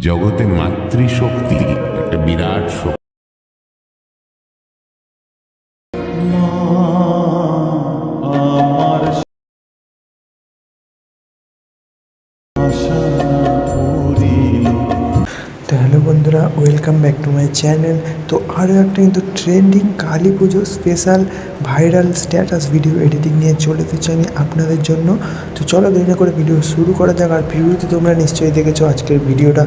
জগতে মাতৃশক্তি একটা বিরাট শক্তি। তো হ্যালো বন্ধুরা, welcome back to my channel. তো আরও একটা কিন্তু ট্রেন্ডিং কালী পুজো special viral status video editing নিয়ে চলে এসেছি আমি আপনাদের জন্য। তো চলো দেরি না করে ভিডিও শুরু করা যাক। আর ভিডিওতে তোমরা নিশ্চয়ই দেখেছো আজকের ভিডিওটা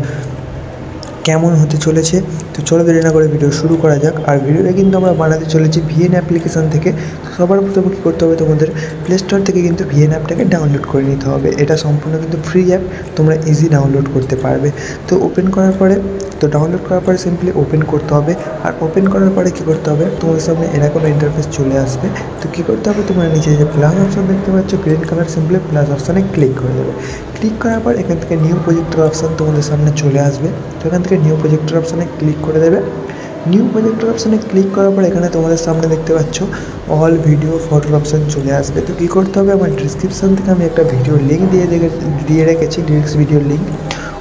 কেমন হতে চলেছে। তো চলো দেরি না করে ভিডিও শুরু করা যাক। আর ভিডিওটা কিন্তু আমরা বানাতে চলেছি ভিএন অ্যাপ্লিকেশান থেকে। সবার প্রথমে কী করতে হবে, তোমাদের প্লে স্টোর থেকে কিন্তু ভিএন অ্যাপটাকে ডাউনলোড করে নিতে হবে। এটা সম্পূর্ণ কিন্তু ফ্রি অ্যাপ, তোমরা ইজি ডাউনলোড করতে পারবে। তো ওপেন করার পরে ডাউনলোড করার পরে সিম্পলি ওপেন করতে হবে। আর ওপেন করার পরে কী করতে হবে, তোমাদের সামনে এরকম ইন্টারফেস চলে আসবে। তো কী করতে হবে, তোমরা নিচে যে প্লাস অপশান দেখতে পাচ্ছ গ্রিন কালার, সিম্পলি প্লাস অপশানে ক্লিক করে দেবে। ক্লিক করার পর এখান থেকে নিউ প্রজেক্টর অপশান তোমাদের সামনে চলে আসবে। তো এখান থেকে নিউ প্রজেক্টর অপশানে ক্লিক করে দেবে। নিউ প্রজেক্টর অপশানে ক্লিক করার পর এখানে তোমাদের সামনে দেখতে পাচ্ছ অল ভিডিও ফটোর অপশান চলে আসবে। তো কী করতে হবে, আমার ডিসক্রিপশান থেকে আমি একটা ভিডিও লিঙ্ক দিয়ে রেখেছি, লিরিক্স ভিডিওর লিঙ্ক।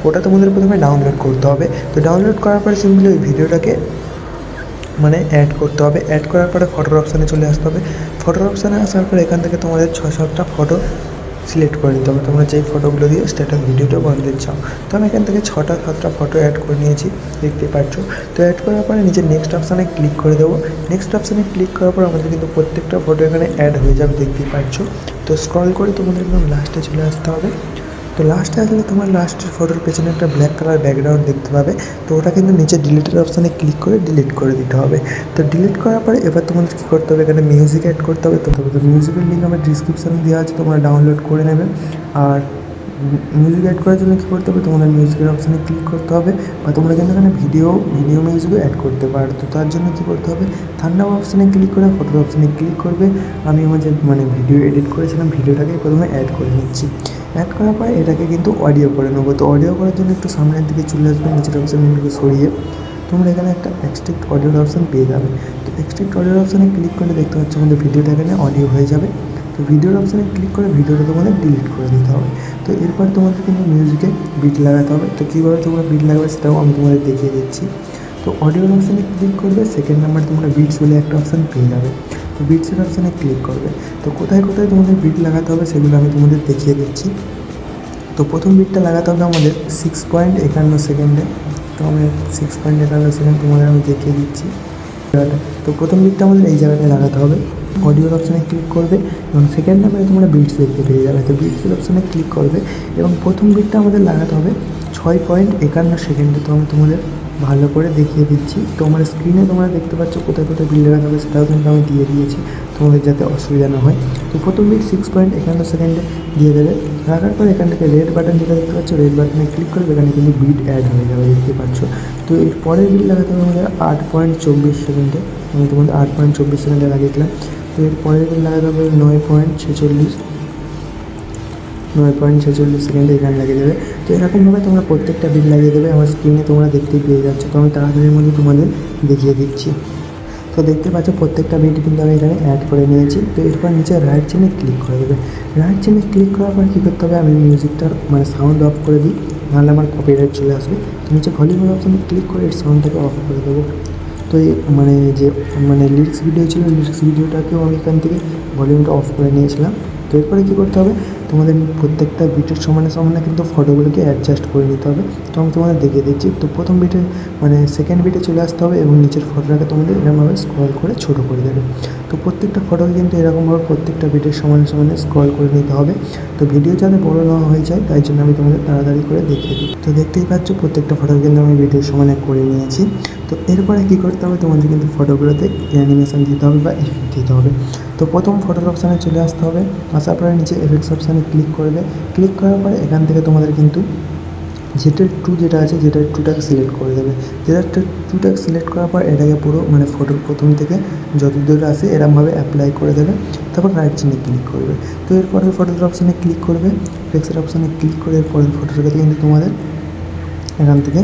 ওটা তোমাদের প্রথমে ডাউনলোড করতে হবে। তো ডাউনলোড করার পরে সিম্পলি ওই ভিডিওটাকে অ্যাড করতে হবে। অ্যাড করার পরে ফটোর অপশানে চলে আসতে হবে। ফটোর অপশানে আসার পরে এখান থেকে তোমাদের 6-7টা ফটো সিলেক্ট করে নিতে হবে, তোমরা যেই ফটোগুলো দিয়ে স্ট্যাটাস ভিডিওটা বানাতে চাও। তো আমি এখান থেকে 6-7টা ফটো অ্যাড করে নিয়েছি, দেখতে পাচ্ছ। তো অ্যাড করার পরে নিচে নেক্সট অপশানে ক্লিক করে দেবো। নেক্সট অপশানে ক্লিক করার পর আমাদের কিন্তু প্রত্যেকটা ফটো এখানে অ্যাড হয়ে যাবে, দেখতেই পাচ্ছ। তো স্ক্রল করে তোমাদের একদম লাস্টে চলে আসতে হবে। তো লাস্টে আসলে তোমার লাস্টের ফটোর পেছনে একটা ব্ল্যাক কালার ব্যাকগ্রাউন্ড দেখতে পাবে। তো ওটা কিন্তু নিচে ডিলিটের অপশানে ক্লিক করে ডিলিট করে দিতে হবে। তো ডিলিট করার পরে এবার তোমাদের কী করতে হবে, এখানে মিউজিক অ্যাড করতে হবে। তো মিউজিকের লিঙ্ক আমার ডিসক্রিপশানে দেওয়া আছে, তোমরা ডাউনলোড করে নেবে। আর মিউজিক অ্যাড করার জন্য কী করতে হবে, তোমাদের মিউজিকের অপশানে ক্লিক করতে হবে। বা তোমরা কিন্তু এখানে ভিডিও মিউজিকও অ্যাড করতে পারো। তো তার জন্য কী করতে হবে, থান্ডার অপশানে ক্লিক করে ফটোর অপশানে ক্লিক করবে। আমি আমার যে ভিডিও এডিট করেছিলাম ভিডিওটাকে প্রথমে অ্যাড করে নিচ্ছি। অ্যাড করার পরে এটাকে কিন্তু অডিও করে নেবো। তো অডিও করার জন্য একটু সামনের দিকে চলে আসবে, নিচের অপশানগুলো সরিয়ে তোমরা এখানে একটা এক্সট্রাক্ট অডিওর অপশান পেয়ে যাবে। তো এক্সট্রাক্ট অডিওর অপশানে ক্লিক করলে দেখতে পাচ্ছ আমাদের ভিডিওটা এখানে অডিও হয়ে যাবে। তো ভিডিওর অপশানে ক্লিক করে ভিডিওটা তোমাদের ডিলিট করে দিতে হবে। তো এরপর তোমাদের কিন্তু মিউজিকে বিট লাগাতে হবে। তো কীভাবে তোমরা বিট লাগাবে সেটাও আমি তোমাদের দেখিয়ে দিচ্ছি। তো অডিওর অপশানে ক্লিক করবে, সেকেন্ড নাম্বার তোমরা বিটস বলে একটা অপশান পেয়ে যাবে। তো বিটসের অপশানে ক্লিক করবে। তো কোথায় কোথায় তোমাদের বিট লাগাতে হবে সেগুলো আমি তোমাদের দেখিয়ে দিচ্ছি। তো প্রথম বিটটা লাগাতে হবে আমাদের 6.51 সেকেন্ডে। তো আমি 6.51 সেকেন্ড তোমাদের আমি দেখিয়ে দিচ্ছি। তো প্রথম বিটটা আমাদের এই জায়গাটায় লাগাতে হবে। অডিওর অপশানে ক্লিক করবে এবং সেকেন্ড নাম্বারে তোমরা বিটস দেখতে পেয়ে যাবে। তো বিটসের অপশানে ক্লিক করবে এবং প্রথম বিটটা আমাদের লাগাতে হবে 6.51 সেকেন্ডে। তো আমি তোমাদের ভালো করে দেখিয়ে দিচ্ছি। তো আমার স্ক্রিনে তোমরা দেখতে পাচ্ছ কোথায় কোথায় বিট লাগাতে হবে সেটাও কিন্তু আমি দিয়ে দিয়েছি, তোমাদের যাতে অসুবিধা না হয়। তো প্রথম বিট 6.51 সেকেন্ডে দিয়ে দেবে। রাখার পর এখান থেকে রেড বাটন যেটা দেখতে পাচ্ছ, রেড বাটনে ক্লিক করবে, এখানে কিন্তু বিট অ্যাড হয়ে যাবে, দেখতে পাচ্ছ। তো এর পরের বিট লাগাতে হবে আমাদের 8.24 সেকেন্ডে। আমি তোমাদের 8.24 সেকেন্ডে লাগিয়েছিলাম। তো এর পরের বিট লাগাতে হবে 9.46 সেকেন্ডে এখানে লাগিয়ে দেবে। তো এরকমভাবে তোমরা প্রত্যেকটা বিট লাগিয়ে দেবে। আমার স্ক্রিনে তোমরা দেখতেই পেয়ে যাচ্ছ। তো আমি তাড়াতাড়ির মধ্যে তোমাদের দেখিয়ে দিচ্ছি। তো দেখতে পাচ্ছ প্রত্যেকটা বিট কিন্তু আমি এখানে অ্যাড করে নিয়েছি। তো এরপর নিচে রাইট চিহ্নে ক্লিক করে দেবে। রাইট চিহ্নে ক্লিক করার পর কী করতে হবে, আমি মিউজিকটার সাউন্ড অফ করে দিই, নাহলে আমার কপিরাইট চলে আসবে। তো নিচে ভলিউমের অপশানে ক্লিক করে এর সাউন্ডটাকে অফ করে দেবো। তো এই যে লিরিক্স ভিডিও ছিল, লিরিক্স ভিডিওটাকেও আমি এখান থেকে ভলিউমটা অফ করে নিয়েছিলাম। তো এরপরে কী করতে হবে, তোমাদের প্রত্যেকটা বিটের সমানে সমানে কিন্তু ফটোগুলোকে অ্যাডজাস্ট করে নিতে হবে। তো আমি তোমাদের দেখিয়ে দিচ্ছি। তো প্রথম বিটে সেকেন্ড বিটে চলে আসতে হবে এবং নিচের ফটোটাকে তোমাদের এরকমভাবে স্ক্রল করে ছোটো করে দেবে। তো প্রত্যেকটা ফটোকে কিন্তু এরকমভাবে প্রত্যেকটা বিটের সমানে সমানে স্ক্রল করে নিতে হবে। তো ভিডিও যাতে বড়ো না হয়ে যায় তাই জন্য আমি তোমাদের তাড়াতাড়ি করে দেখিয়ে দিই। তো দেখতেই পাচ্ছ প্রত্যেকটা ফটো কিন্তু আমি ভিডিওর সমানে করে নিয়েছি। তো এরপরে কী করতে হবে, তোমাদের কিন্তু ফটোগুলোতে অ্যানিমেশন দিতে হবে বা ইফেক্ট দিতে হবে। তো প্রথম ফটোর অপশানে চলে আসতে হবে। আসার পরে নিচে এফেক্টস অপশানে ক্লিক করবে। ক্লিক করার পরে এখান থেকে তোমাদের কিন্তু জেটার 2 যেটা আছে, জেটার 2টাকে সিলেক্ট করে দেবে। জেটার 2টাকে সিলেক্ট করার পর এটাকে পুরো ফটোর প্রথম থেকে যত দূর আসে এরকমভাবে অ্যাপ্লাই করে দেবে। তারপর রাইট চিহ্নে ক্লিক করবে। তো এরপরের ফটোর অপশানে ক্লিক করবে, এফেক্টসের অপশানে ক্লিক করে এরপরের ফটোটাকে কিন্তু তোমাদের এখান থেকে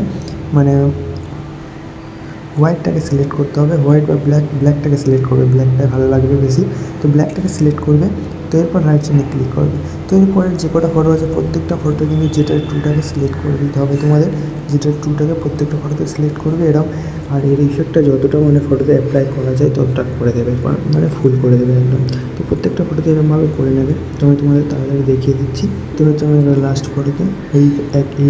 হোয়াইটটাকে সিলেক্ট করতে হবে। হোয়াইট বা ব্ল্যাকটাকে সিলেক্ট করবে, ব্ল্যাকটা ভালো লাগবে বেশি। তো ব্ল্যাকটাকে সিলেক্ট করবে। তো এরপর রাইট সাইডে ক্লিক করবে। তো এরপরে যে কটা ফটো আছে প্রত্যেকটা ফটো কিন্তু যেটা ট্রুটাকে সিলেক্ট করে দিতে হবে তোমাদের, যেটা ট্রুটাকে প্রত্যেকটা ফটোতে সিলেক্ট করবে এরকম। আর এর ইফেক্টটা যতটা মানে ফটোতে অ্যাপ্লাই করা যায় ততটা করে দেবে, মানে ফুল করে দেবে একদম। তো প্রত্যেকটা ফটোতে এরকমভাবে করে নেবে। তো আমি তোমাদের তাড়াতাড়ি দেখিয়ে দিচ্ছি। তো হচ্ছে আমাদের লাস্ট ফটোতে এই একই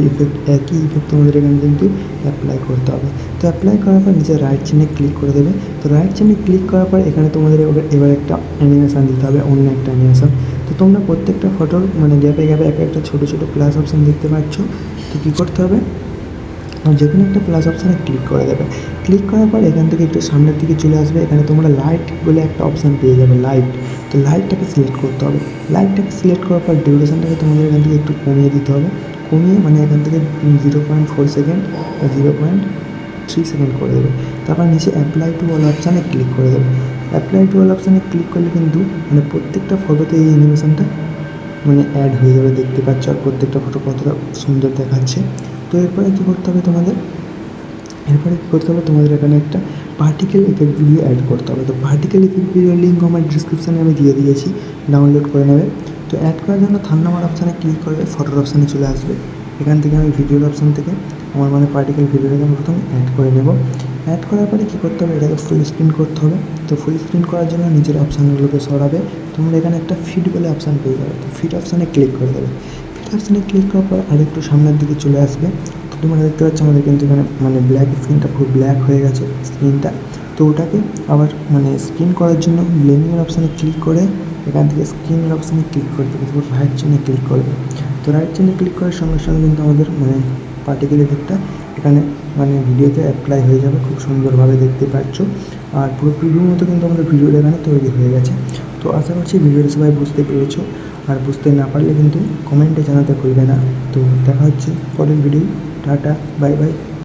ইফেক্ট তোমাদের এখানে কিন্তু অ্যাপ্লাই করতে হবে। তো অ্যাপ্লাই করার পর নিচে রাইট চিহ্নে ক্লিক করে দেবে। তো রাইট চিহ্নে ক্লিক করার পর এখানে তোমাদের এবার একটা অ্যানিমেশান দিতে হবে, অন্য একটা অ্যানিমেশান। তো তোমরা প্রত্যেকটা ফটোর মানে গ্যাপে গ্যাপে একটা ছোটো ছোটো প্লাস অপশান দেখতে পাচ্ছ। তো কী করতে হবে, যে কোনো একটা প্লাস অপশানে ক্লিক করে দেবে। ক্লিক করার পর এখান থেকে একটু সামনের দিকে চলে আসবে, এখানে তোমরা লাইট বলে একটা অপশান পেয়ে যাবে, লাইট। তো লাইটটাকে সিলেক্ট করতে হবে। লাইটটাকে সিলেক্ট করার পর ডিউরেশনটাকে তোমাদের এখান থেকে একটু কমিয়ে দিতে হবে, কমিয়ে মানে এখান থেকে 0.4 সেকেন্ড বা 0.3 সেকেন্ড করে দেবে। তারপর নিচে অ্যাপ্লাই টু অল অপশানে ক্লিক করে দেবে। অ্যাপ্লাই টু অল অপশানে ক্লিক করলে কিন্তু মানে প্রত্যেকটা ফটোতে এই অ্যানিমেশনটা মানে অ্যাড হয়ে যাবে, দেখতে পাচ্ছ। আর প্রত্যেকটা ফটো কতটা সুন্দর দেখাচ্ছে। তো এরপরে কী করতে হবে তোমাদের, এখানে একটা পার্টিকেল ইফেক্ট ভিডিও অ্যাড করতে হবে। তো পার্টিকেল ইফেক্ট ভিডিওর লিঙ্ক আমার ডিসক্রিপশানে আমি দিয়ে দিয়েছি, ডাউনলোড করে নেবে। তো অ্যাড করার জন্য থাম্বনেল অপশানে ক্লিক করবে, ফটোর অপশানে চলে আসবে। এখান থেকে আমি ভিডিওর অপশান থেকে আমার মানে পার্টিকেল ভিডিওটাকে আমি প্রথমে অ্যাড করে নেব। অ্যাড করার পরে কী করতে হবে, এটাকে ফুল স্ক্রিন করতে হবে। তো ফুল স্ক্রিন করার জন্য নিজের অপশানগুলোকে সরাবে। তোমরা এখানে একটা ফিট বলে অপশান পেয়ে যাবে। তো ফিট অপশানে ক্লিক করে দেবে। ফিট অপশানে ক্লিক করার পর আরেকটু সামনের দিকে চলে আসবে। তো তোমরা দেখতে পাচ্ছ আমাদের কিন্তু এখানে মানে ব্ল্যাক স্ক্রিনটা পুরো ব্ল্যাক হয়ে গেছে স্ক্রিনটা। তো ওটাকে আবার মানে স্ক্রিন করার জন্য ব্লেন্ডিংয়ের অপশানে ক্লিক করে এখান থেকে স্ক্রিনের অপশানে ক্লিক করে দেবে। তারপর রাইট চিহ্নে ক্লিক করবে। তো রাইট চিহ্নে ক্লিক করার সঙ্গে সঙ্গে কিন্তু আমাদের মানে পার্টিকেল ইফেক্টটা এখানে মানে ভিডিওতে অ্যাপ্লাই হয়ে যাবে, খুব সুন্দরভাবে দেখতে পাচ্ছ। আর পুরো প্রিভিউ মতো কিন্তু আমাদের ভিডিওটা এখানে তৈরি হয়ে গেছে। তো আশা করছি ভিডিওটা সবাই বুঝতে পেরেছো। আর বুঝতে না পারলে কিন্তু কমেন্টে জানাতে ভুলবে না। তো দেখা হচ্ছে পরের ভিডিও। Tata, bye bye.